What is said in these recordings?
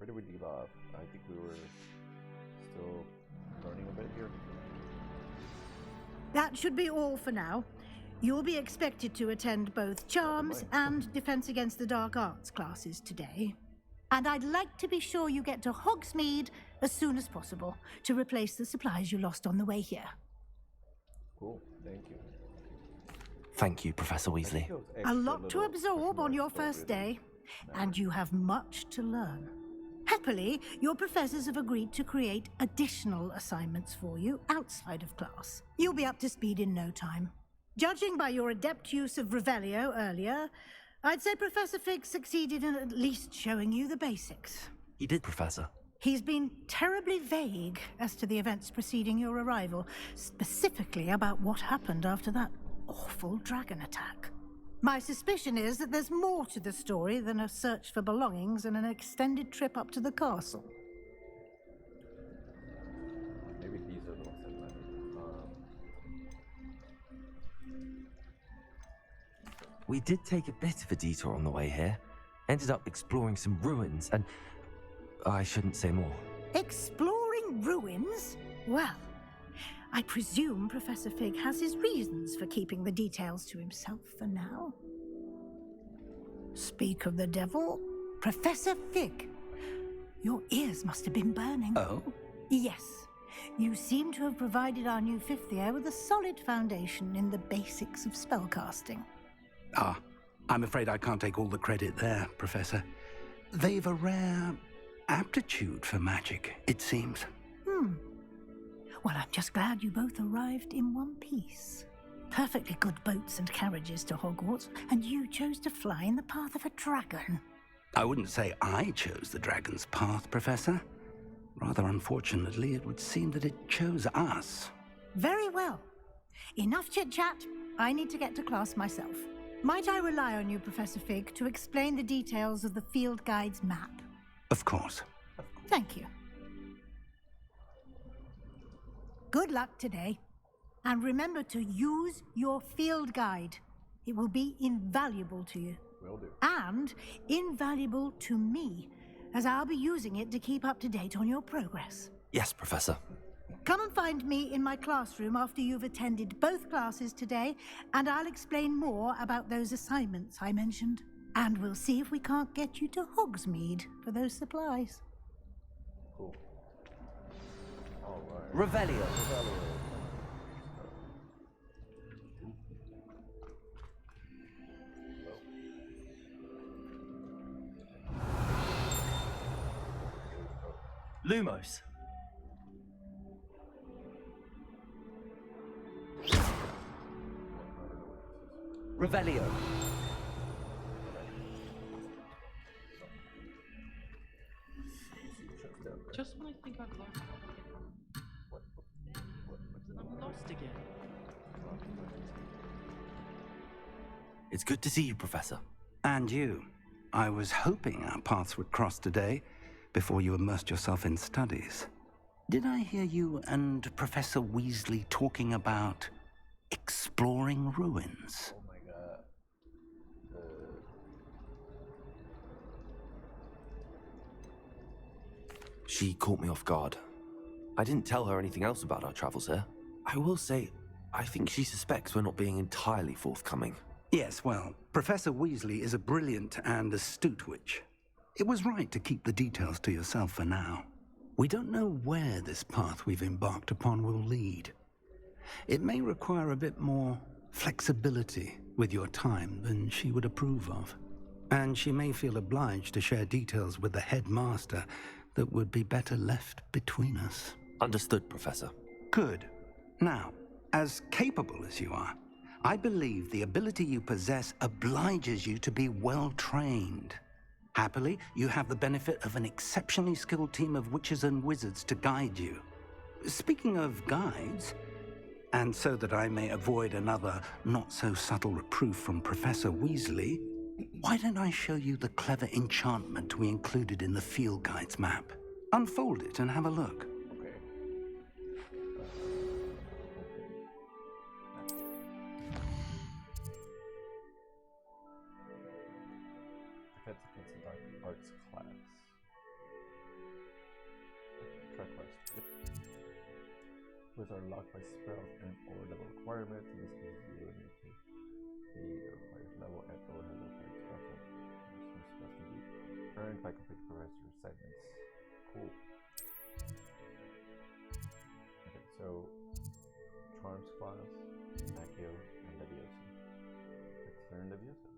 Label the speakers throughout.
Speaker 1: Where did we leave off? I think we were still learning a bit here.
Speaker 2: That should be all for now. You'll be expected to attend both Charms and Defense Against the Dark Arts classes today. And I'd like to be sure you get to Hogsmeade as soon as possible to replace the supplies you lost on the way here.
Speaker 1: Cool, thank you.
Speaker 3: Thank you, Professor Weasley.
Speaker 2: A lot to absorb on your first day, and you have much to learn. Happily, your professors have agreed to create additional assignments for you outside of class. You'll be up to speed in no time. Judging by your adept use of Revelio earlier, I'd say Professor Fig succeeded in at least showing you the basics.
Speaker 3: He did, Professor.
Speaker 2: He's been terribly vague as to the events preceding your arrival, specifically about what happened after that awful dragon attack. My suspicion is that there's more to the story than a search for belongings and an extended trip up to the castle.
Speaker 1: Maybe these are the ones that matter.
Speaker 3: We did take a bit of a detour on the way here. Ended up exploring some ruins, and I shouldn't say more.
Speaker 2: Exploring ruins? Well, I presume Professor Fig has his reasons for keeping the details to himself for now. Speak of the devil, Professor Fig. Your ears must have been burning.
Speaker 4: Oh?
Speaker 2: Yes. You seem to have provided our new fifth year with a solid foundation in the basics of spellcasting.
Speaker 4: Ah, I'm afraid I can't take all the credit there, Professor. They've a rare aptitude for magic, it seems.
Speaker 2: Well, I'm just glad you both arrived in one piece. Perfectly good boats and carriages to Hogwarts, and you chose to fly in the path of a dragon.
Speaker 4: I wouldn't say I chose the dragon's path, Professor. Rather unfortunately, it would seem that it chose us.
Speaker 2: Very well. Enough chit-chat. I need to get to class myself. Might I rely on you, Professor Fig, to explain the details of the field guide's map?
Speaker 4: Of course.
Speaker 2: Thank you. Good luck today. And remember to use your field guide. It will be invaluable to you.
Speaker 1: Will do.
Speaker 2: And invaluable to me, as I'll be using it to keep up to date on your progress.
Speaker 3: Yes, Professor.
Speaker 2: Come and find me in my classroom after you've attended both classes today, and I'll explain more about those assignments I mentioned. And we'll see if we can't get you to Hogsmeade for those supplies.
Speaker 1: Cool. All right.
Speaker 3: Revelio. Lumos. Revelio.
Speaker 5: Just when I think I've lost then I'm lost again.
Speaker 3: It's good to see you, Professor.
Speaker 4: And you. I was hoping our paths would cross today before you immersed yourself in studies. Did I hear you and Professor Weasley talking about exploring ruins?
Speaker 1: Oh my god.
Speaker 3: She caught me off guard. I didn't tell her anything else about our travels here. I will say, I think she suspects we're not being entirely forthcoming.
Speaker 4: Yes, well, Professor Weasley is a brilliant and astute witch. It was right to keep the details to yourself for now. We don't know where this path we've embarked upon will lead. It may require a bit more flexibility with your time than she would approve of. And she may feel obliged to share details with the headmaster that would be better left between us.
Speaker 3: Understood, Professor.
Speaker 4: Good. Now, as capable as you are, I believe the ability you possess obliges you to be well trained. Happily, you have the benefit of an exceptionally skilled team of witches and wizards to guide you. Speaking of guides, and so that I may avoid another not-so-subtle reproof from Professor Weasley, why don't I show you the clever enchantment we included in the field guide's map? Unfold it and have a look.
Speaker 1: Okay. Defense Against the Dark Arts class. which are locked by spells and or level requirements. In this case, you will need to be the required level at or level required spell. Some spells can be earned by completing professor assignments. Cool. Okay, so Charms class, Accio, and Leviosa. Let's learn Leviosa.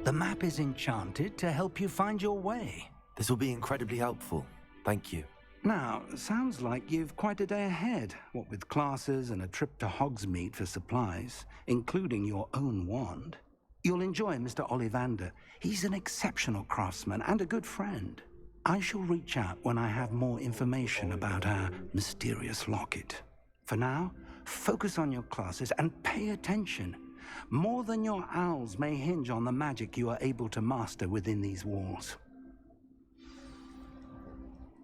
Speaker 4: The map is enchanted to help you find your way.
Speaker 3: This will be incredibly helpful. Thank you.
Speaker 4: Now, sounds like you've quite a day ahead, what with classes and a trip to Hogsmeade for supplies, including your own wand. You'll enjoy Mr. Ollivander. He's an exceptional craftsman and a good friend. I shall reach out when I have more information about our mysterious locket. For now, focus on your classes and pay attention. More than your owls may hinge on the magic you are able to master within these walls.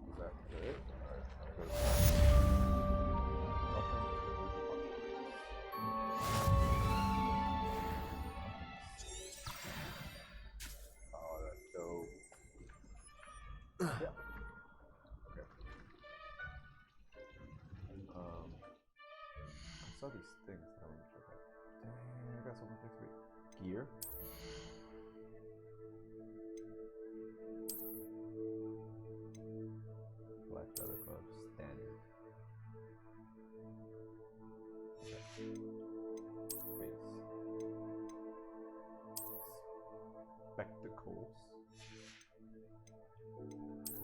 Speaker 1: Is that good? Oh, that's dope. Yeah. Okay. I saw these things that I want to check out. Dang, I got something next week. Gear. Black leather gloves, standard. Okay. Face. Spectacles.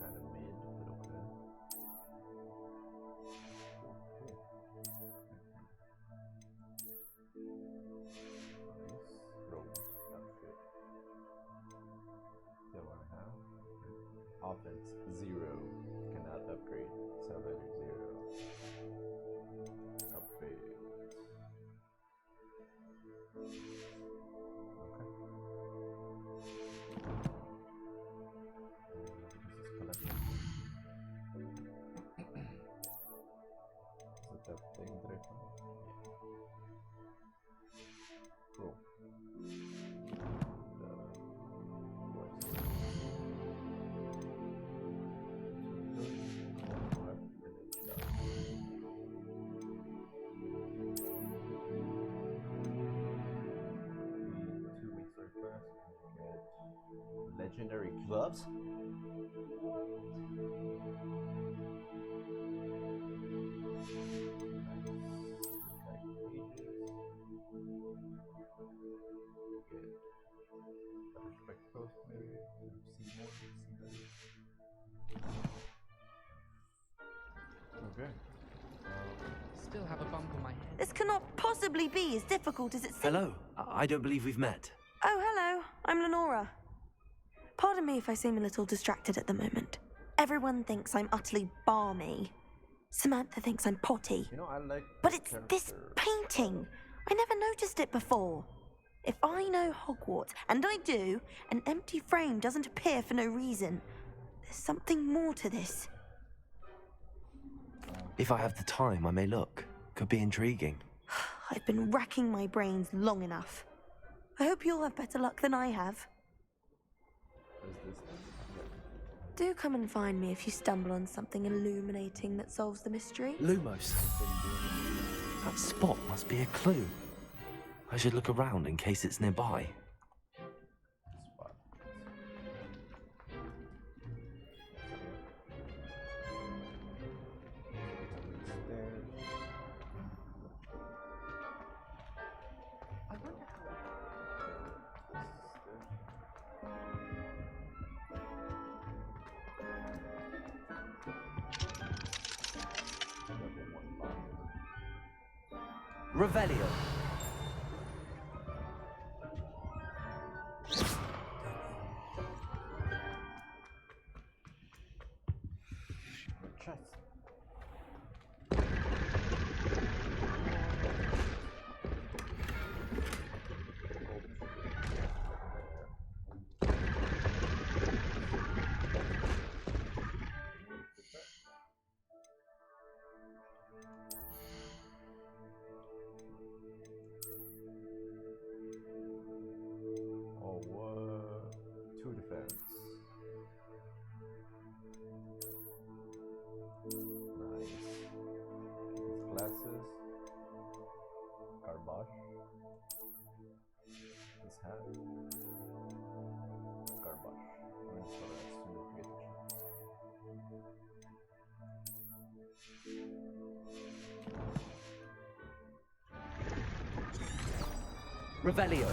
Speaker 1: Kind of mid, but okay. Cool. Nice. Rose outfit. Still want to have. Offense 0. Cannot upgrade. Salvator 0. Upgrade. Okay. This is collection. Is it that thing that I found? Yeah. Cool. Legendary gloves? Okay.
Speaker 5: Still have a bump on my head.
Speaker 6: This cannot possibly be as difficult as it seems.
Speaker 3: Hello. I don't believe we've met.
Speaker 6: Oh, hello. I'm Lenora. Pardon me if I seem a little distracted at the moment. Everyone thinks I'm utterly balmy. Samantha thinks I'm potty.
Speaker 1: You know, I like.
Speaker 6: But it's this painting. I never noticed it before. If I know Hogwarts, and I do, an empty frame doesn't appear for no reason. There's something more to this.
Speaker 3: If I have the time, I may look. Could be intriguing.
Speaker 6: I've been racking my brains long enough. I hope you'll have better luck than I have.
Speaker 1: What is this thing?
Speaker 6: Do come and find me if you stumble on something illuminating that solves the mystery.
Speaker 3: Lumos. That spot must be a clue. I should look around in case it's nearby.
Speaker 1: Spot.
Speaker 5: I wonder how.
Speaker 3: Revelio.
Speaker 1: Chest. Oh, what? 2 defense. hat. Garbage. I'm gonna install that as soon as we get the chance.
Speaker 3: Revelio.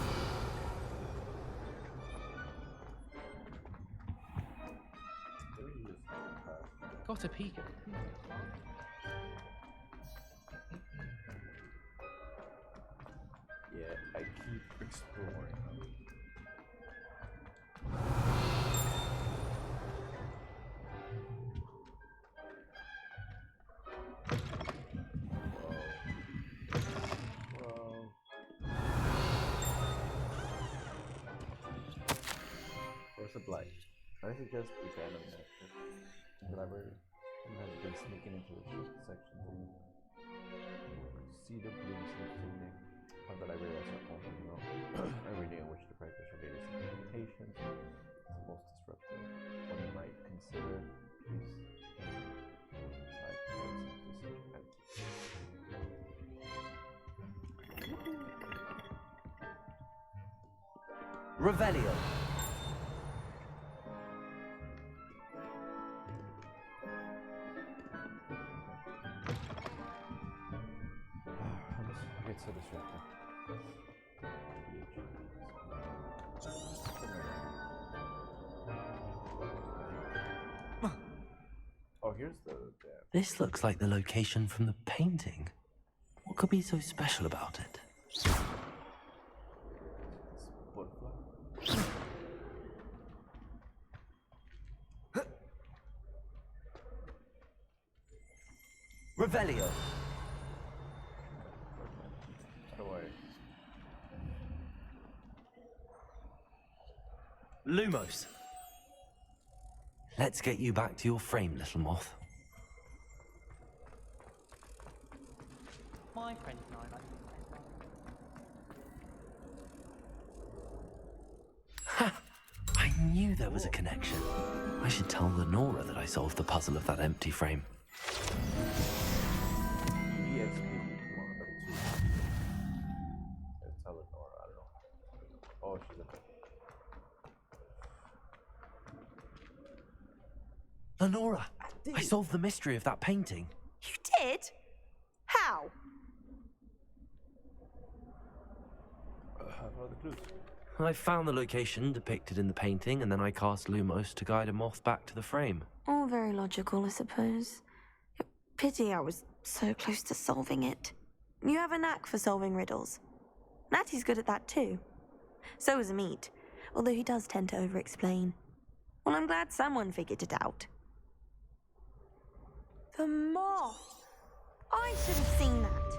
Speaker 5: Got a peek at it.
Speaker 1: Yeah, I keep exploring. Where's the blight? I suggest we random that. The library has been sneaking into the section to see the blooms including of the library as a whole, you know, every in which the practice related to limitations is most disruptive. One might consider these like
Speaker 3: Revelio.
Speaker 1: I get so distracted. Oh, here's the
Speaker 3: This looks like the location from the painting. What could be so special about it?
Speaker 1: butterfly.
Speaker 3: Revelio.
Speaker 1: How do I?
Speaker 3: Lumos. Let's get you back to your frame, little moth.
Speaker 7: My friend and I like
Speaker 3: Ha! I knew there was a connection. I should tell Lenora that I solved the puzzle of that empty frame.
Speaker 1: EXP, come on, level 2. Let's tell Lenora, I don't know. Oh, she's up there.
Speaker 3: Lenora, I solved the mystery of that painting.
Speaker 6: You did? How?
Speaker 1: What are the clues?
Speaker 3: I found the location depicted in the painting, and then I cast Lumos to guide a moth back to the frame.
Speaker 6: All very logical, I suppose. Pity I was so close to solving it. You have a knack for solving riddles. Natty's good at that too. So is Amit, although he does tend to over-explain. Well, I'm glad someone figured it out. The moth! I should have seen that.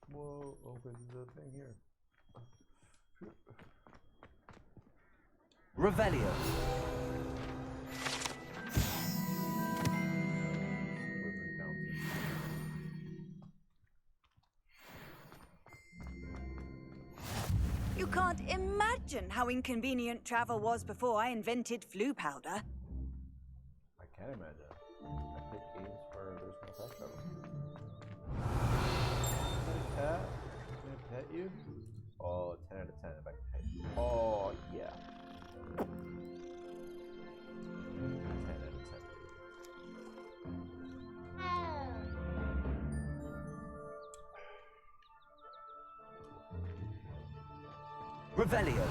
Speaker 1: Whoa, oh, there's a thing here.
Speaker 3: Revelio.
Speaker 8: You can't imagine how inconvenient travel was before I invented flu powder.
Speaker 1: I can't imagine. I pick games where there's no fast travel. Is that a cat? Can I pet you? Oh, 10 out of 10 if I can pet you. Oh, yeah. 10 out of 10.
Speaker 3: Revelio.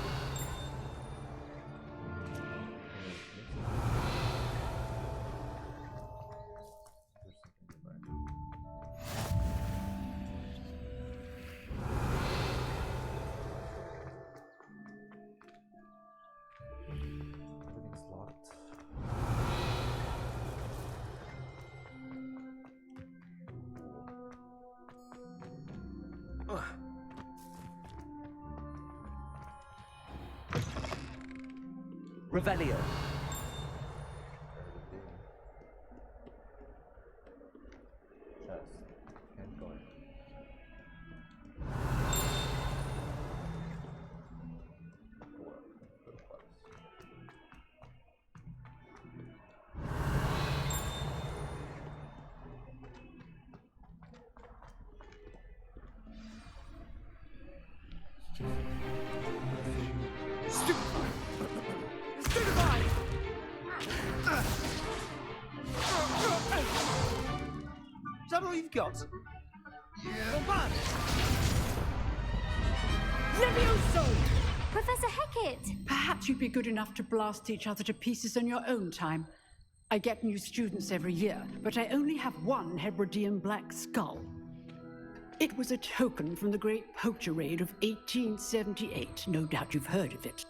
Speaker 1: Everything's locked.
Speaker 3: Revelio.
Speaker 1: Chest. Can't go in. Door. Go to place.
Speaker 3: Is that all you've got? Bombard!
Speaker 7: Levioso!
Speaker 9: Professor Hecat!
Speaker 7: Perhaps you'd be good enough to blast each other to pieces in your own time. I get new students every year, but I only have one Hebridean black skull. It was a token from the Great Poacher Raid of 1878. No doubt you've heard of it.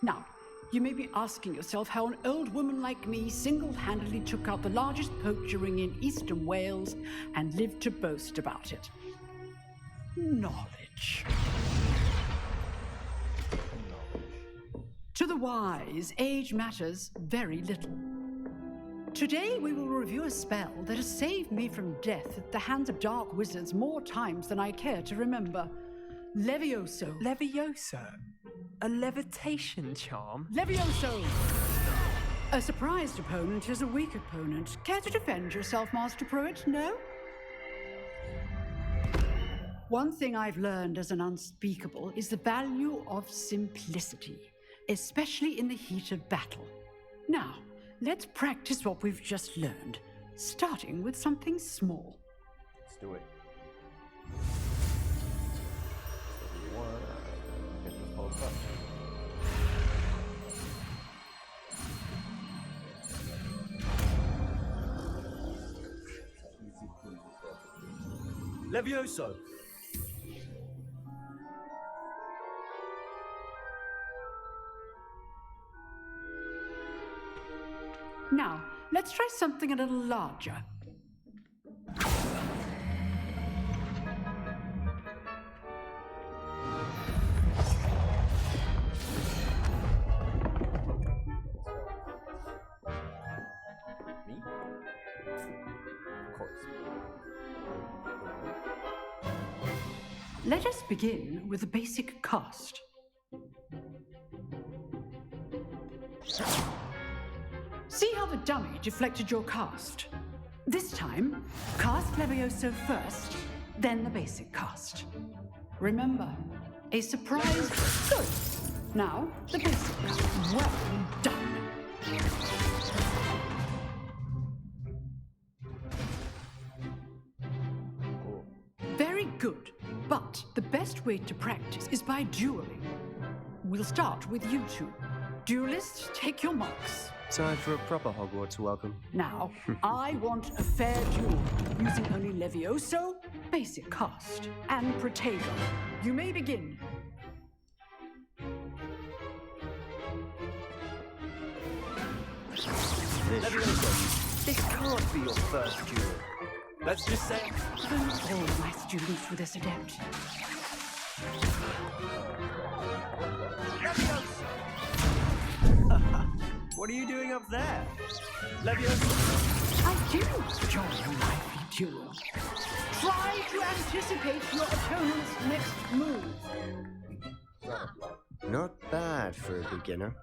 Speaker 7: Now, you may be asking yourself how an old woman like me single-handedly took out the largest poacher ring in eastern Wales and lived to boast about it. Knowledge. To the wise, age matters very little. Today we will review a spell that has saved me from death at the hands of dark wizards more times than I care to remember. Levioso.
Speaker 10: Levioso? A levitation charm?
Speaker 7: Levioso! A surprised opponent is a weak opponent. Care to defend yourself, Master Pruitt? No? One thing I've learned as an unspeakable is the value of simplicity, especially in the heat of battle. Now, let's practice what we've just learned, starting with something small.
Speaker 1: Let's do it. Get this whole stuff.
Speaker 3: Levioso.
Speaker 7: Now, let's try something a little larger.
Speaker 1: Me? Of course.
Speaker 7: Let us begin with the basic cast. See how the dummy deflected your cast? This time, cast Levioso first, then the basic cast. Remember, a surprise. Good. Now, the basic cast. Well done.
Speaker 1: Cool.
Speaker 7: Very good. But the best way to practice is by dueling. We'll start with you two. Duelists, take your marks.
Speaker 10: Time for a proper Hogwarts welcome.
Speaker 7: Now, I want a fair duel, using only Levioso, basic cast, and Protego. You may begin.
Speaker 10: This can't be your first duel.
Speaker 3: Let's just say
Speaker 7: Don't all my students were this adept.
Speaker 10: What are you doing up there? Levioso.
Speaker 7: I do enjoy a lively duel. Try to anticipate your opponent's next move.
Speaker 10: Not bad for a beginner.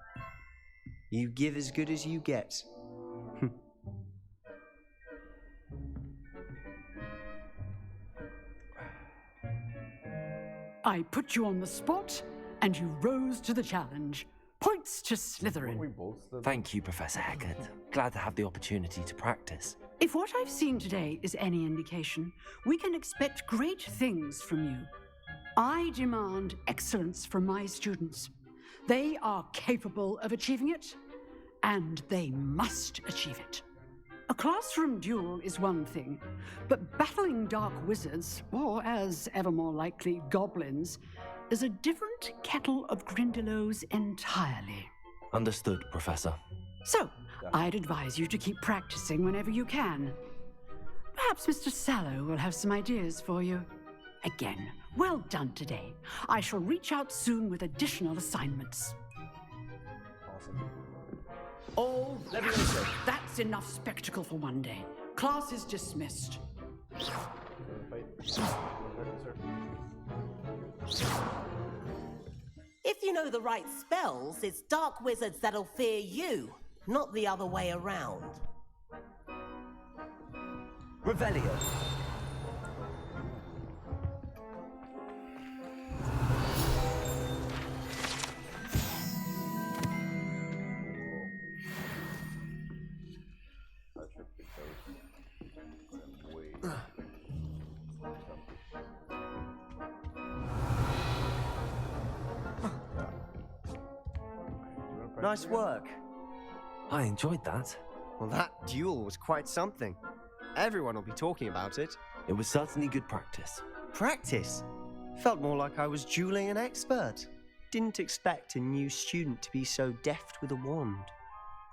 Speaker 10: You give as good as you get.
Speaker 7: I put you on the spot, and you rose to the challenge. Points to Slytherin.
Speaker 1: We both
Speaker 3: Thank you, Professor Hackett. Glad to have the opportunity to practice.
Speaker 7: If what I've seen today is any indication, we can expect great things from you. I demand excellence from my students. They are capable of achieving it, and they must achieve it. A classroom duel is one thing, but battling dark wizards, or as ever more likely, goblins, is a different kettle of Grindylows entirely.
Speaker 3: Understood, Professor.
Speaker 7: So, I'd advise you to keep practicing whenever you can. Perhaps Mr. Sallow will have some ideas for you. Again, well done today. I shall reach out soon with additional assignments.
Speaker 1: Awesome.
Speaker 7: All Levioso. That's enough spectacle for one day. Class is dismissed.
Speaker 11: If you know the right spells, it's dark wizards that'll fear you, not the other way around.
Speaker 10: Revelio. Nice work.
Speaker 3: I enjoyed that.
Speaker 10: Well, that duel was quite something. Everyone will be talking about it.
Speaker 3: It was certainly good practice.
Speaker 10: Practice? Felt more like I was dueling an expert. Didn't expect a new student to be so deft with a wand.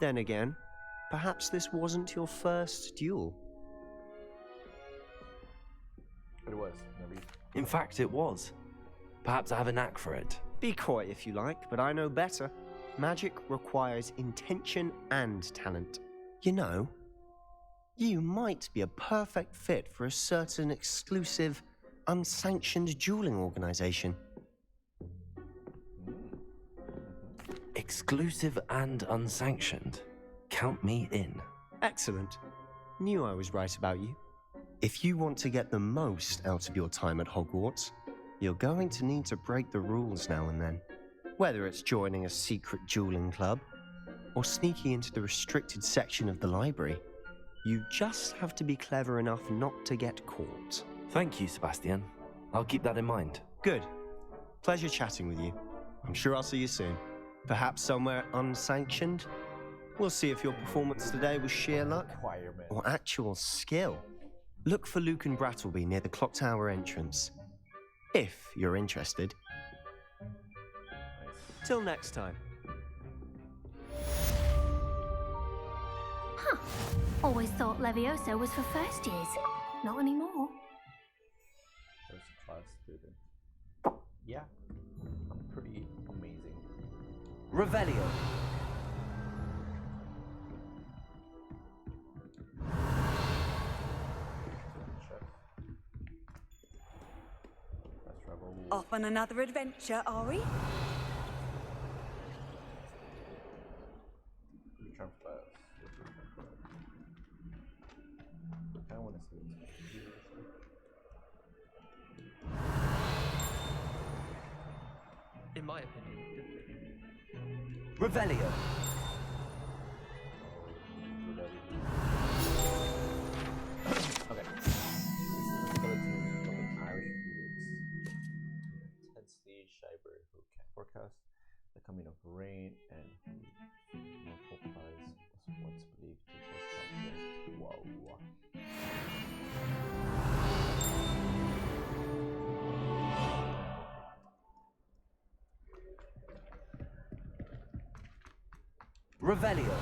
Speaker 10: Then again, perhaps this wasn't your first duel.
Speaker 1: But it was, maybe.
Speaker 3: In fact, it was. Perhaps I have a knack for it.
Speaker 10: Be coy if you like, but I know better. Magic requires intention and talent. You know, you might be a perfect fit for a certain exclusive, unsanctioned dueling organization.
Speaker 3: Exclusive and unsanctioned. Count me in.
Speaker 10: Excellent. Knew I was right about you. If you want to get the most out of your time at Hogwarts, you're going to need to break the rules now and then. Whether it's joining a secret dueling club or sneaking into the restricted section of the library, you just have to be clever enough not to get caught.
Speaker 3: Thank you, Sebastian. I'll keep that in mind.
Speaker 10: Good. Pleasure chatting with you. I'm sure I'll see you soon. Perhaps somewhere unsanctioned? We'll see if your performance today was sheer luck or actual skill. Look for Luke and Brattleby near the clock tower entrance, if you're interested. Till next time.
Speaker 9: Huh. Always thought Levioso was for first years. Not anymore.
Speaker 1: First class student. Yeah. I'm pretty amazing.
Speaker 10: Revelio.
Speaker 8: Off on another adventure, are we?
Speaker 1: I want to see it.
Speaker 5: In my opinion.
Speaker 10: Revelio.
Speaker 1: Okay. This is the skeleton of an Irish phoenix. Intensely shy bird who can forecast the coming of rain and who multiplies was once believed to forecast. Wow.
Speaker 10: Revelio.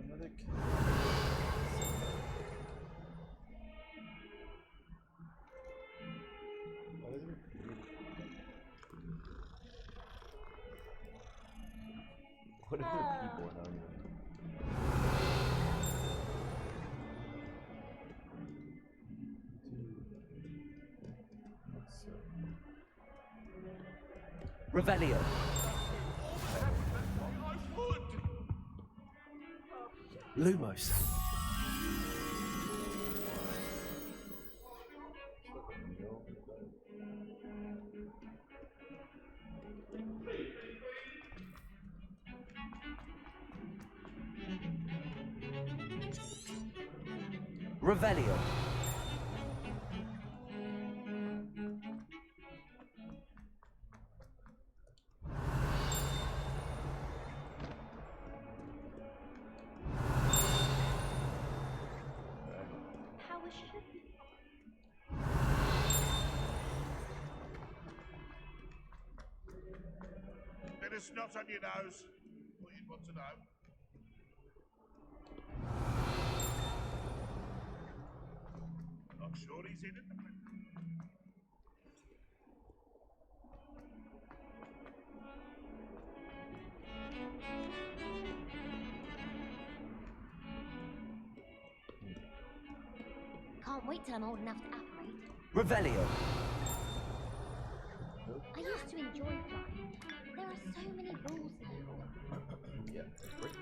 Speaker 1: Another what are the people now?
Speaker 10: Revelio.
Speaker 3: Lumos. Revelio.
Speaker 9: How was she?
Speaker 12: Bit of snot on your nose. What you'd want to know. Not sure he's in at the moment.
Speaker 9: Can't wait till I'm old enough to apparate.
Speaker 3: Revelio.
Speaker 9: I used to enjoy flying. There are so many rules now.
Speaker 1: Yeah, that's great.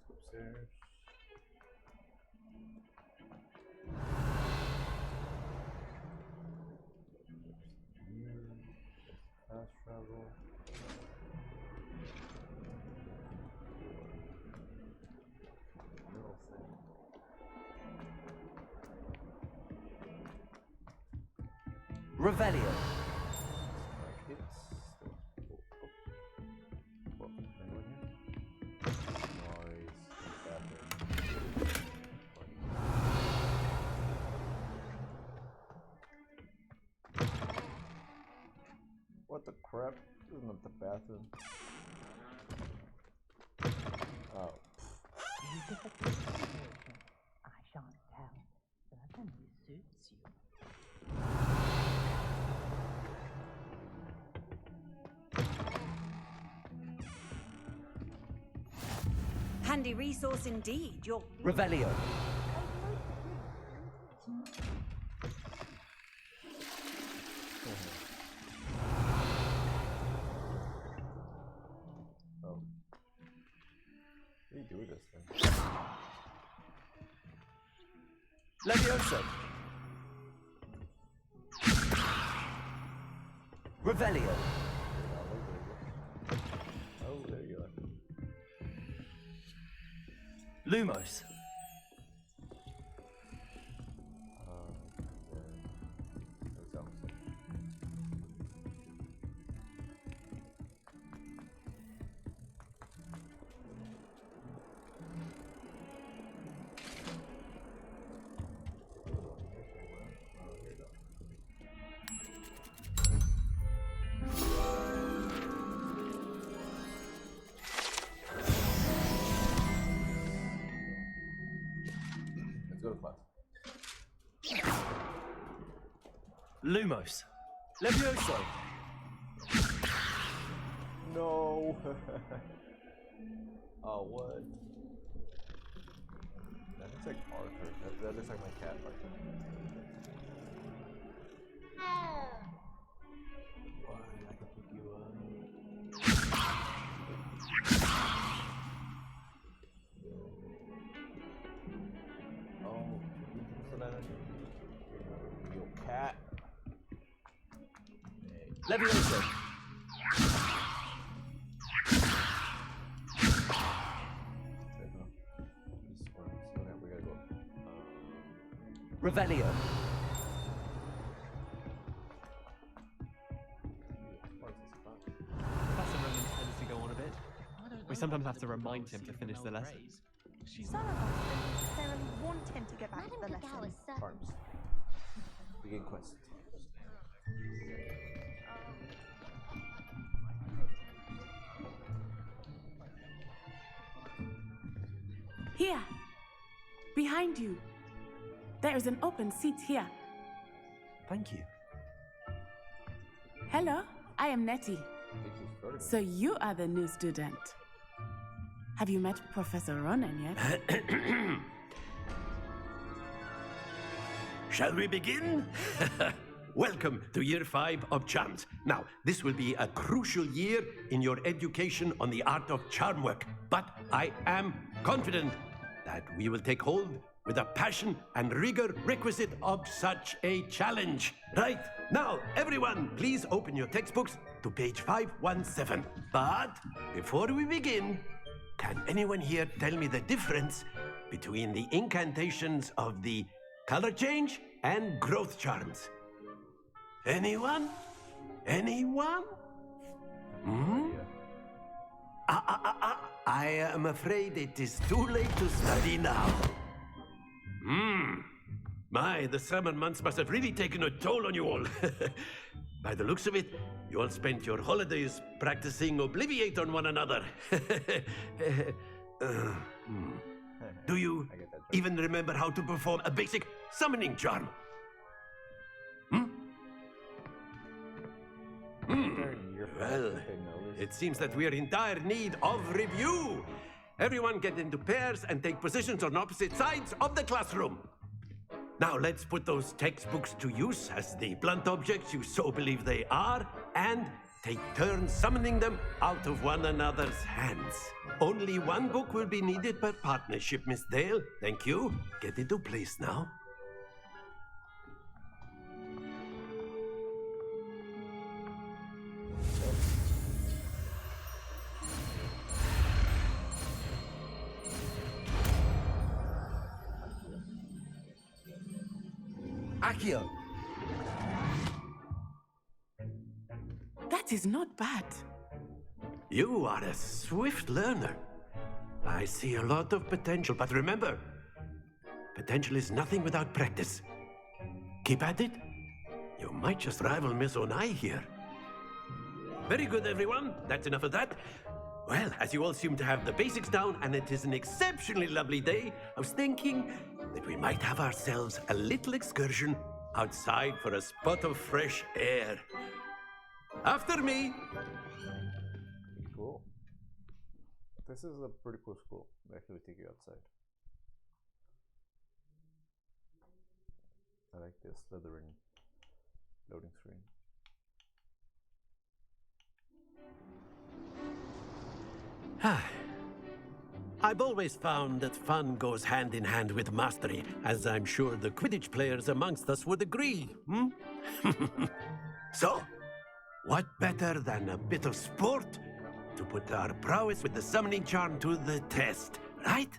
Speaker 1: Upstairs. Fast travel. Middle thing.
Speaker 3: Revelio.
Speaker 1: Like it's oh, anyone here? Noise. Bathroom. What the crap? Isn't that the bathroom? Oh.
Speaker 13: I shan't tell. Certainly suits you.
Speaker 8: Handy resource indeed. Your
Speaker 3: Revelio.
Speaker 1: Oh. What do you do with this thing?
Speaker 3: Levioso. Revelio.
Speaker 1: Oh, there you go.
Speaker 3: Lumos.
Speaker 1: Let's go to class.
Speaker 3: Lumos. Levioso.
Speaker 1: No. Oh, what? That looks like Arthur. That looks like my cat, Arthur. Why? I can pick you up. Oh, your cat.
Speaker 3: Levioso.
Speaker 1: We gotta go.
Speaker 3: Revelio.
Speaker 5: Professor Roman tends to go on a bit. We sometimes have to remind him to finish the lesson.
Speaker 6: Some of us don't necessarily want him to go back to the lesson.
Speaker 1: Charms. Begin quest.
Speaker 14: Here, behind you. There is an open seat here.
Speaker 3: Thank you.
Speaker 14: Hello, I am Nettie. So you are the new student. Have you met Professor Ronan yet?
Speaker 3: Shall we begin?
Speaker 15: welcome to Year 5 of Charms. Now, this will be a crucial year in your education on the art of charm work, but I am confident that we will take hold with the passion and rigor requisite of such a challenge. Right, now, everyone, please open your textbooks to page 517. But before we begin, can anyone here tell me the difference between the incantations of the color change and growth charms? Anyone? Anyone? Hmm? I am afraid it is too late to study now. My, the summer months must have really taken a toll on you all. By the looks of it, you all spent your holidays practicing Obliviate on one another. Do you even remember how to perform a basic summoning charm? Well, it seems that we are in dire need of review. Everyone get into pairs and take positions on opposite sides of the classroom. Now let's put those textbooks to use as the blunt objects you so believe they are, and take turns summoning them out of one another's hands. Only one book will be needed per partnership, Miss Dale. Thank you. Get into place now.
Speaker 3: Accio!
Speaker 14: That is not bad.
Speaker 15: You are a swift learner. I see a lot of potential, but remember, potential is nothing without practice. Keep at it. You might just rival Miss Onai here. Very good, everyone. That's enough of that. Well, as you all seem to have the basics down, and it is an exceptionally lovely day, I was thinking that we might have ourselves a little excursion outside for a spot of fresh air. After me!
Speaker 1: Cool. This is a pretty cool school. They actually take you outside. I like this Slytherin loading screen.
Speaker 15: I've always found that fun goes hand in hand with mastery, as I'm sure the Quidditch players amongst us would agree. So, what better than a bit of sport to put our prowess with the summoning charm to the test, right?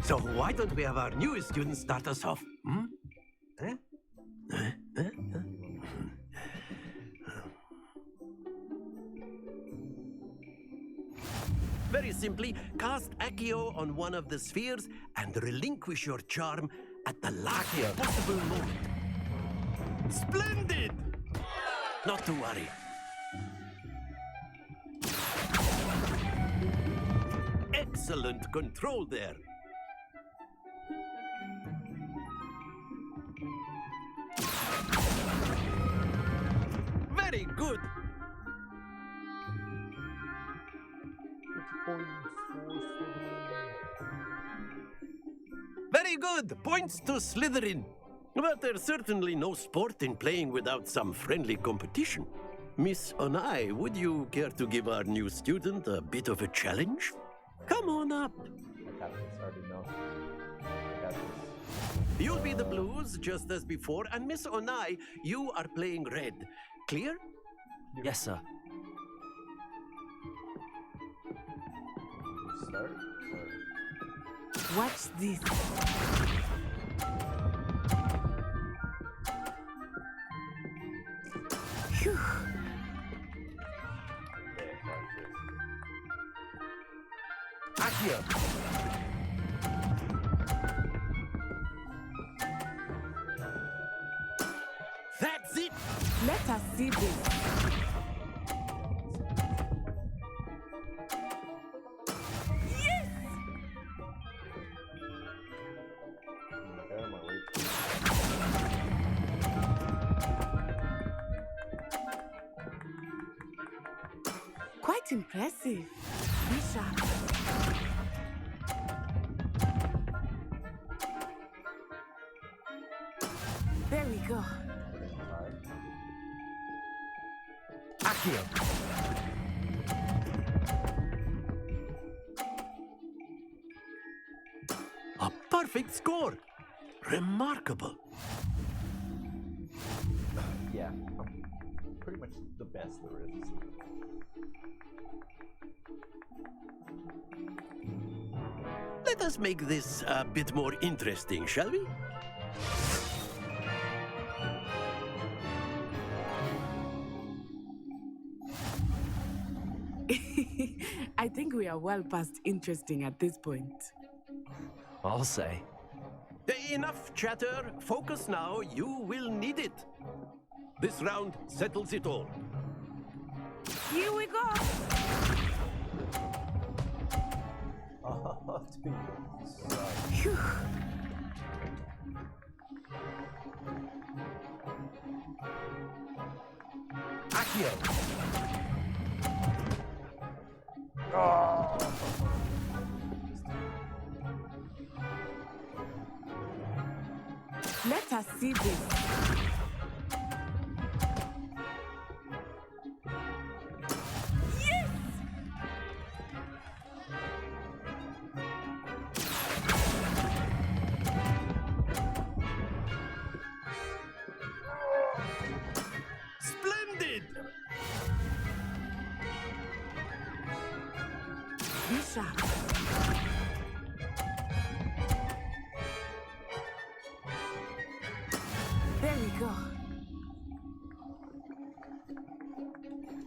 Speaker 15: So why don't we have our newest student start us off? Very simply, cast Accio on one of the spheres and relinquish your charm at the last possible moment. Splendid! Not to worry. Excellent control there. Very good. Very good. Points to Slytherin. But there's certainly no sport in playing without some friendly competition. Miss Onai, would you care to give our new student a bit of a challenge? Come on up.
Speaker 1: I got this, I already know. I got this.
Speaker 15: You'll be the blues, just as before, and Miss Onai, you are playing red. Clear?
Speaker 3: Yes, sir.
Speaker 1: Start?
Speaker 14: Watch this. Phew.
Speaker 3: Accio!
Speaker 15: That's it!
Speaker 14: Let us see this. impressive. Be sharp. There we go.
Speaker 3: Accio!
Speaker 15: A perfect score! Remarkable.
Speaker 1: Yeah, pretty much the best there is.
Speaker 15: Let us make this a bit more interesting, shall we?
Speaker 14: I think we are well past interesting at this point.
Speaker 3: I'll say.
Speaker 15: Enough chatter. Focus now. You will need it. This round settles it all.
Speaker 14: Here we go.
Speaker 1: Oh, dude.
Speaker 14: Phew.
Speaker 3: Accio!
Speaker 1: Oh.
Speaker 14: Let us see this. Yes!
Speaker 15: Splendid!
Speaker 14: Be sharp. There we go.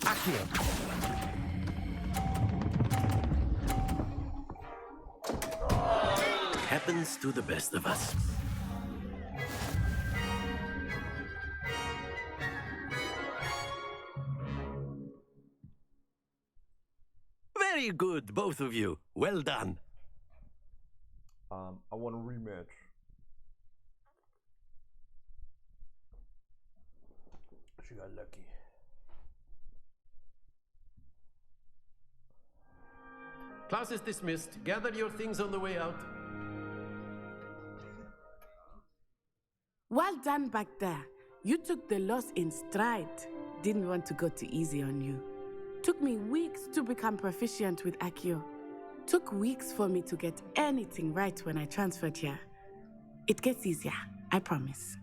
Speaker 3: Accio!
Speaker 15: Happens to the best of us. Very good, both of you. Well done.
Speaker 1: I want a rematch. She got lucky.
Speaker 15: Class is dismissed. Gather your things on the way out.
Speaker 14: Well done back there. You took the loss in stride. Didn't want to go too easy on you. Took me weeks to become proficient with Accio. Took weeks for me to get anything right when I transferred here. It gets easier, I promise.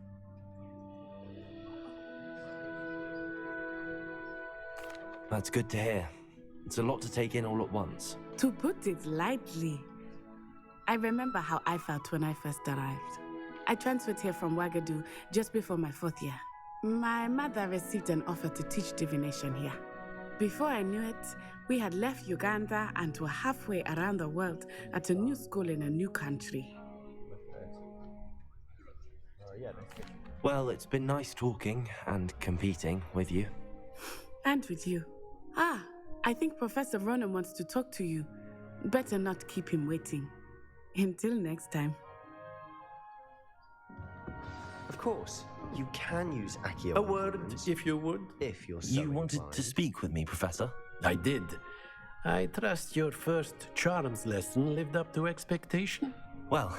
Speaker 3: That's good to hear. It's a lot to take in all at once.
Speaker 14: To put it lightly, I remember how I felt when I first arrived. I transferred here from Wagadu just before my 4th year. My mother received an offer to teach divination here. Before I knew it, we had left Uganda and were halfway around the world at a new school in a new country.
Speaker 3: Well, it's been nice talking and competing with you.
Speaker 14: And with you. Ah, I think Professor Ronan wants to talk to you. Better not keep him waiting. Until next time.
Speaker 10: Of course, you can use Accio.
Speaker 15: A word, if you would.
Speaker 10: If you're so
Speaker 3: You wanted
Speaker 10: inclined.
Speaker 3: to speak with me, Professor?
Speaker 15: I did. I trust your first charms lesson lived up to expectation?
Speaker 3: Well,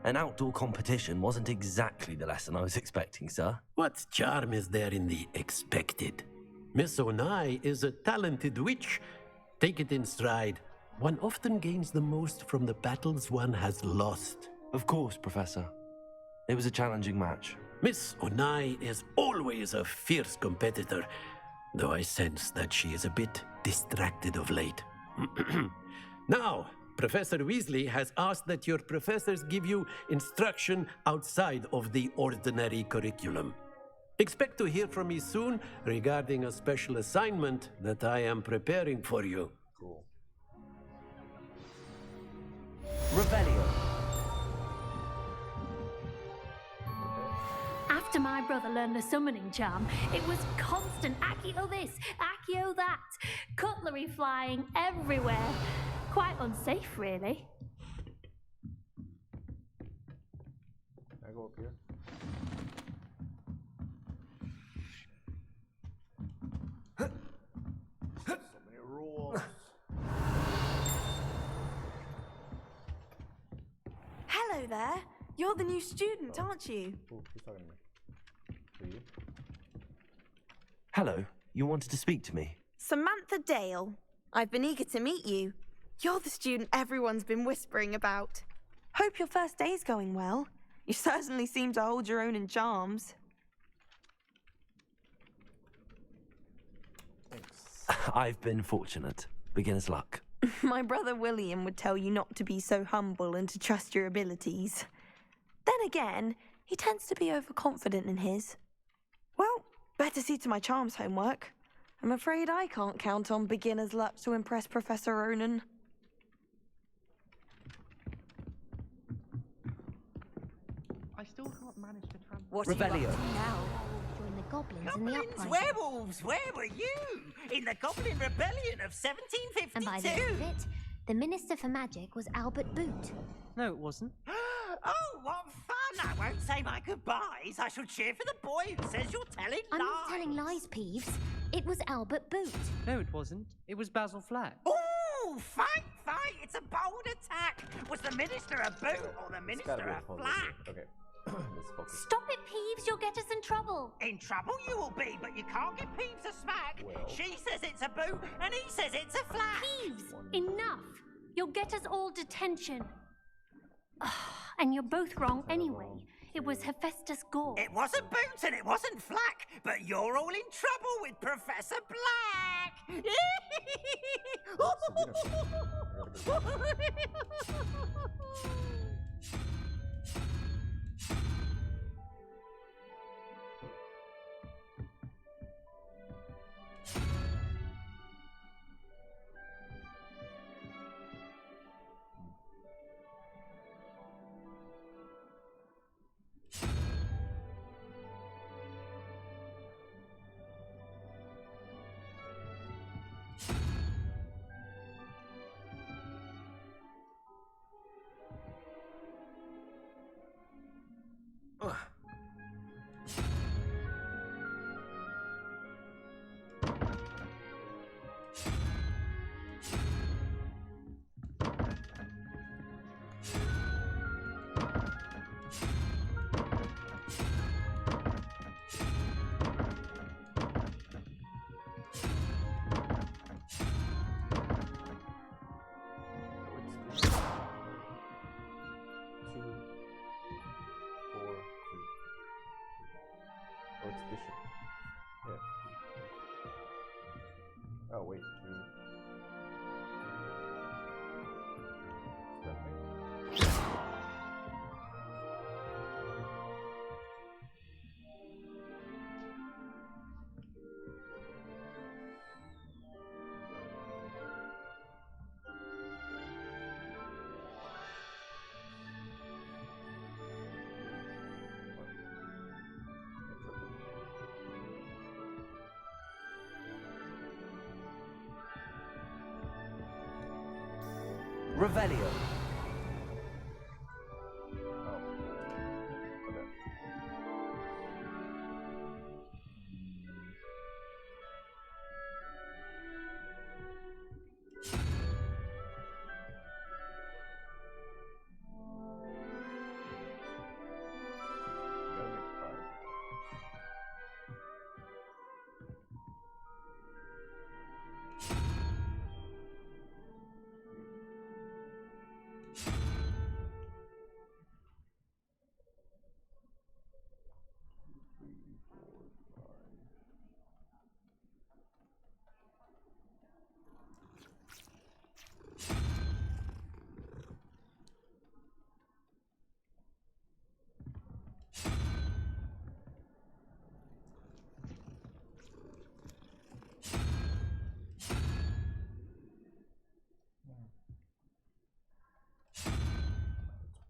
Speaker 3: an outdoor competition wasn't exactly the lesson I was expecting, sir.
Speaker 15: What charm is there in the expected? Miss Onai is a talented witch. Take it in stride. One often gains the most from the battles one has lost.
Speaker 3: Of course, Professor. It was a challenging match.
Speaker 15: Miss Onai is always a fierce competitor, though I sense that she is a bit distracted of late. Now, Professor Weasley has asked that your professors give you instruction outside of the ordinary curriculum. Expect to hear from me soon regarding a special assignment that I am preparing for you.
Speaker 1: Cool.
Speaker 10: Revelio.
Speaker 9: After my brother learned the summoning charm, it was constant Accio this, Accio that, cutlery flying everywhere. Quite unsafe, really.
Speaker 1: Can I go up here? So many rules.
Speaker 6: Hello there. You're the new student, aren't you?
Speaker 1: Ooh, who's talking to me? To you?
Speaker 3: Hello, you wanted to speak to me?
Speaker 6: Samantha Dale. I've been eager to meet you. You're the student everyone's been whispering about. Hope your first day's going well. You certainly seem to hold your own in charms.
Speaker 3: I've been fortunate. Beginner's luck.
Speaker 6: My brother William would tell you not to be so humble and to trust your abilities. Then again, he tends to be overconfident in his. Well, better see to my charms homework. I'm afraid I can't count on beginner's luck to impress Professor Ronan.
Speaker 5: I still can't manage to transfer.
Speaker 8: What are you
Speaker 3: Revelio.
Speaker 8: up to now?
Speaker 9: Join the goblins in the
Speaker 16: Goblins,
Speaker 9: uprising.
Speaker 16: werewolves, where were you? In the Goblin Rebellion of 1752?
Speaker 9: And by the end of it, the Minister for Magic was Albert Boot.
Speaker 5: No, it wasn't.
Speaker 16: Oh, what fun! I won't say my goodbyes. I shall cheer for the boy who says you're telling
Speaker 9: I'm
Speaker 16: lies.
Speaker 9: not telling lies, Peeves. It was Albert Boot.
Speaker 5: No, it wasn't. It was Basil Flack.
Speaker 16: Ooh, fight, fight! It's a bold attack. Was the minister a boot or the
Speaker 1: It's gotta
Speaker 16: minister
Speaker 1: be
Speaker 16: a
Speaker 1: a phone.
Speaker 16: flack?
Speaker 1: Okay. Let's focus.
Speaker 9: Stop it, Peeves. You'll get us in trouble.
Speaker 16: In trouble you will be, but you can't give Peeves a smack.
Speaker 1: Well.
Speaker 16: She says it's a boot, and he says it's a flack.
Speaker 9: Peeves, enough. You'll get us all detention. And you're both wrong anyway. It was Hephaestus Gore.
Speaker 16: It wasn't boot and it wasn't flack, but you're all in trouble with Professor Black.
Speaker 1: Oh, wait, two. Is that thing?
Speaker 3: Revelio.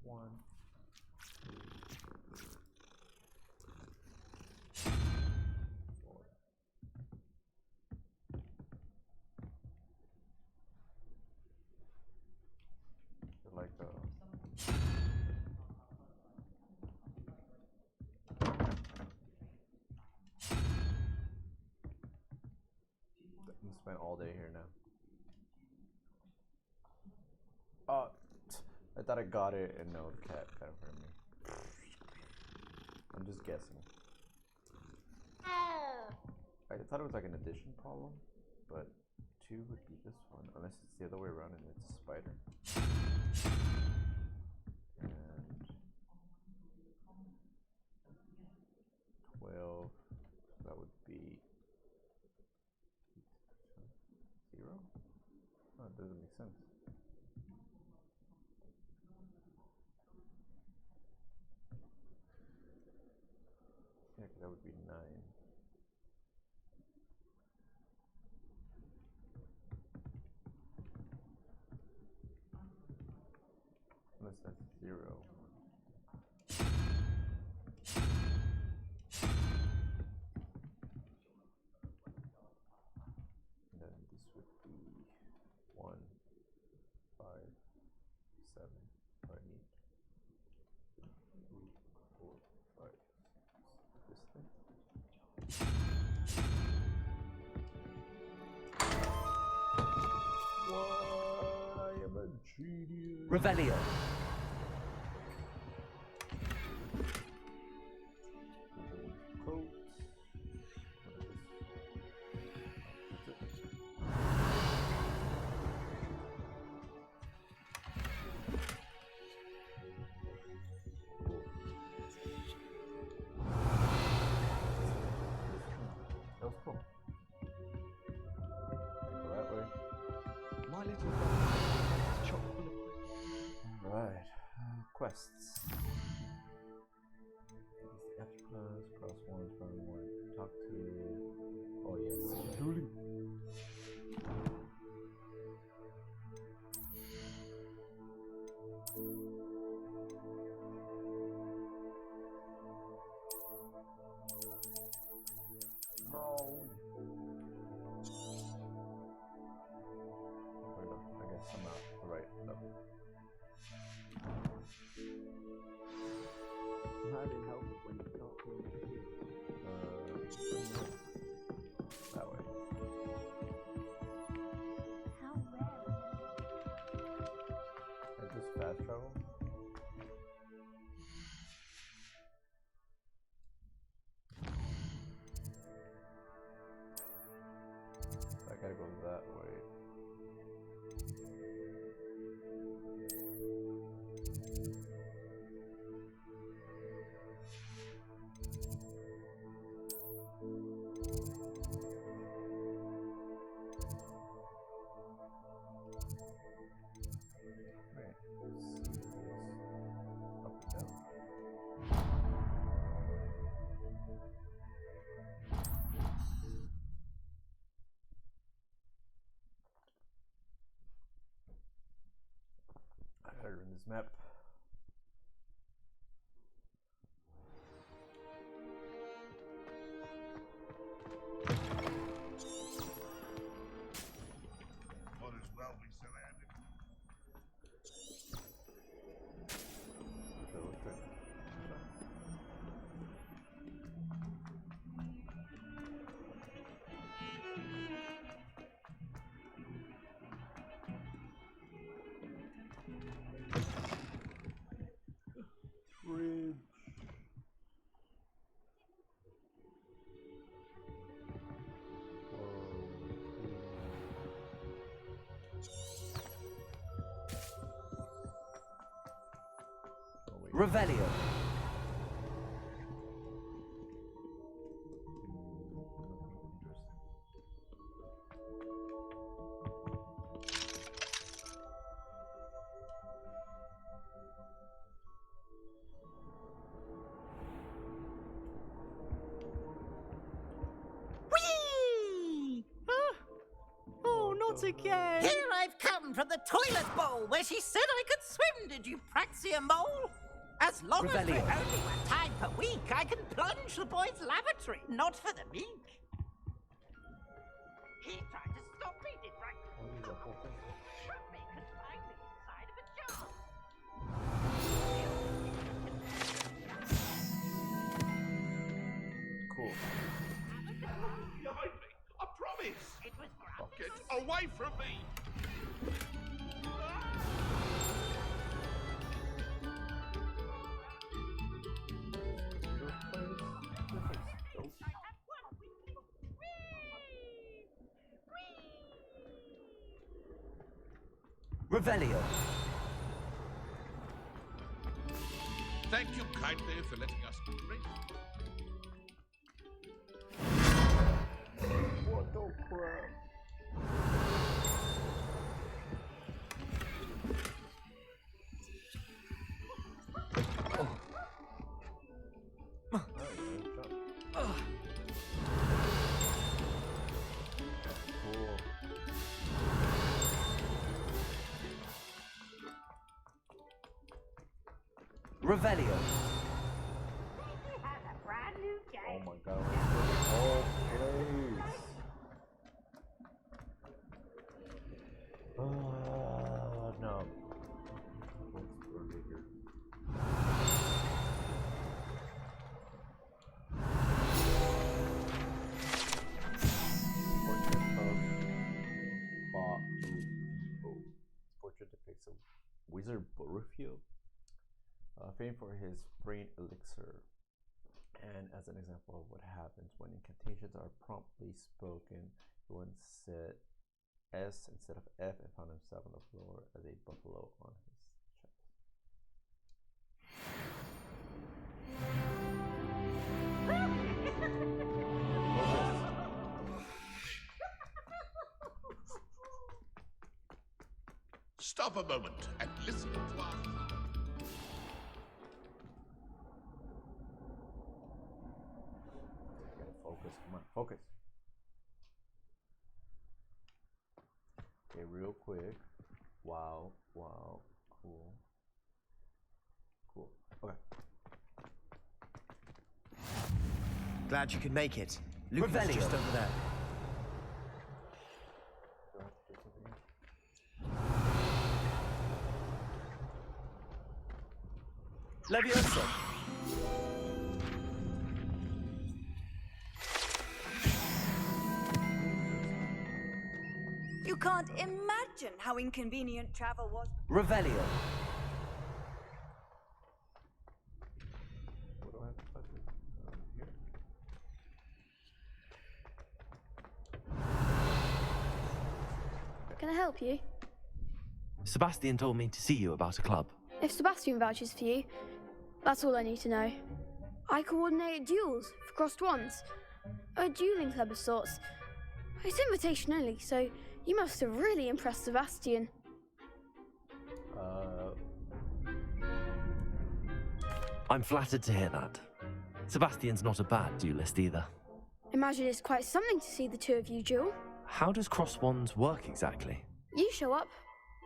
Speaker 1: One. Like I'm spent all day here now. I thought I got it, and no, the cat got in front of me. I'm just guessing. I thought it was like an addition problem, but 2 would be this one, unless it's the other way around and it's a spider. And 12, that would be 0? Oh, it doesn't make sense. Yeah, that would be 9. Unless that's 0. And then this would be 1, 5, 7. What I need 3, 4, 5, 6. This thing. What? I am a genius.
Speaker 3: Revelio.
Speaker 1: That was cool. Go that way.
Speaker 5: My little chocolate.
Speaker 1: Alright. Quests. F plus, cross 1, from 1. Talk to. Oh, yes. Julie. No. Wait, no, I guess I'm not right. No.
Speaker 5: How did it help when you start doing
Speaker 1: That way.
Speaker 9: How rare.
Speaker 1: I just fast travel. I gotta go that way. Right. Up and down. I gotta run this map.
Speaker 12: Might as well be surrounded.
Speaker 1: Okay, what's that? Fridge.
Speaker 3: Revelio.
Speaker 16: Whee!
Speaker 7: Oh, not again!
Speaker 16: Here I've come from the toilet bowl where she said I could swim, did you praxia mole? As long as we're
Speaker 3: Revelio.
Speaker 16: only 1 time per week, I can plunge the boy's lavatory, not for the meek. He tried to stop me, did right? Shut me, confined me inside of a jar.
Speaker 1: Cool.
Speaker 12: Behind me, I promise.
Speaker 16: It was
Speaker 12: Get away from me.
Speaker 3: Revelio.
Speaker 12: Thank you kindly for letting us race.
Speaker 1: What the crap?
Speaker 3: Revelio.
Speaker 1: Oh my god. Oh, please. No. What's early here? Portrait depicts a wizard Borufio, famed for his brain elixir, and as an example of what happens when incantations are promptly spoken, he once said S instead of F and found himself on the floor as a buffalo on his chest.
Speaker 12: Stop a moment and listen to our...
Speaker 1: Focus, come on, focus. Okay, real quick. Wow, wow, cool. Cool, okay.
Speaker 10: Glad you could make it. Luke is just over there. Leviosa.
Speaker 8: You can't imagine how inconvenient travel was.
Speaker 3: Revelio.
Speaker 1: What do I have to touch here?
Speaker 17: Can I help you?
Speaker 3: Sebastian told me to see you about a club.
Speaker 17: If Sebastian vouches for you, that's all I need to know. I coordinate duels for crossed wands. A dueling club of sorts. It's invitation only, so you must have really impressed Sebastian.
Speaker 3: I'm flattered to hear that. Sebastian's not a bad duelist either.
Speaker 17: Imagine it's quite something to see the two of you duel.
Speaker 3: How does cross wands work exactly?
Speaker 17: You show up,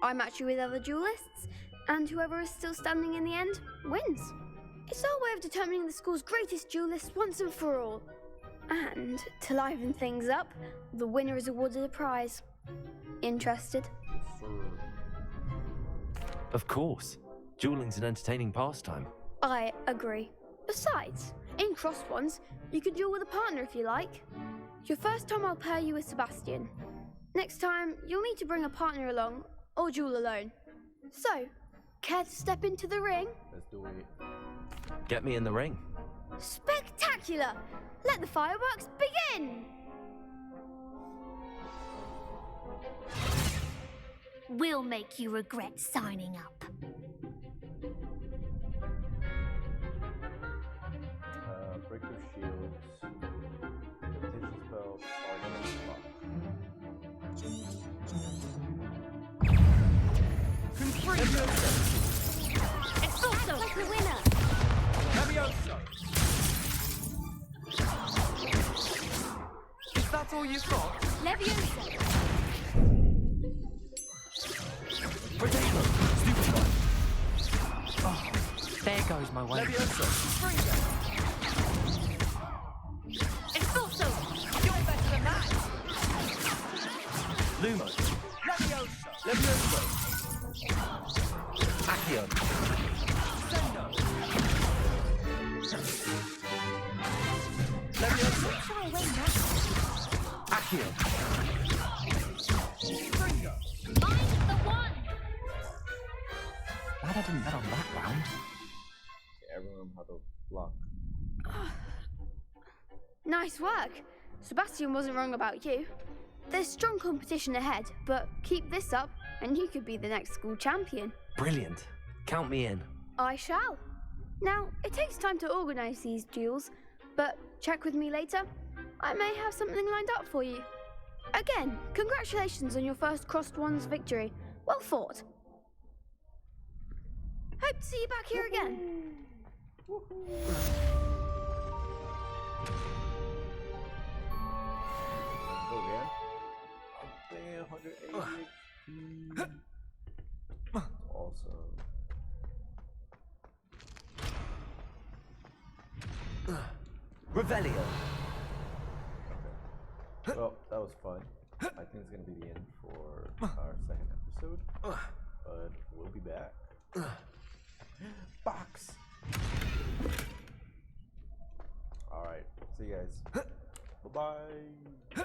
Speaker 17: I match you with other duelists, and whoever is still standing in the end wins. It's our way of determining the school's greatest duelist once and for all. And to liven things up, the winner is awarded a prize. Interested?
Speaker 3: Of course. Dueling's an entertaining pastime.
Speaker 17: I agree. Besides, in crossed ones, you can duel with a partner if you like. Your first time I'll pair you with Sebastian. Next time, you'll need to bring a partner along, or duel alone. So, care to step into the ring?
Speaker 1: Let's do it.
Speaker 3: Get me in the ring.
Speaker 17: Spectacular! Let the fireworks begin!
Speaker 9: We'll make you regret signing up.
Speaker 1: Breakthrough shields. Temptation spell.
Speaker 9: It's also the winner!
Speaker 5: Leviosa! Is that all you've got?
Speaker 9: Leviosa!
Speaker 5: Potato! Stupefy! Oh, there goes my way. Leviosa!
Speaker 9: It's also!
Speaker 16: You're better than that!
Speaker 3: Lumo.
Speaker 16: Leviosa!
Speaker 3: Leviosa. Accio.
Speaker 16: Sendo!
Speaker 3: Leviosa.
Speaker 9: Far away now.
Speaker 3: Accio.
Speaker 16: Springer!
Speaker 9: I'm the one!
Speaker 5: Glad I didn't bet on that round.
Speaker 1: Okay, everyone how to block.
Speaker 17: Nice work. Sebastian wasn't wrong about you. There's strong competition ahead, but keep this up and you could be the next school champion.
Speaker 3: Brilliant. Count me in.
Speaker 17: I shall. Now, it takes time to organise these duels, but check with me later. I may have something lined up for you. Again, congratulations on your first Crossed Wands victory. Well fought. Hope to see you back here again.
Speaker 1: Oh, yeah. 180 HP. Awesome.
Speaker 3: Revelio.
Speaker 1: Okay. Well, that was fun. I think it's going to be the end for our second episode. But we'll be back. Box! Alright, see you guys. Bye-bye.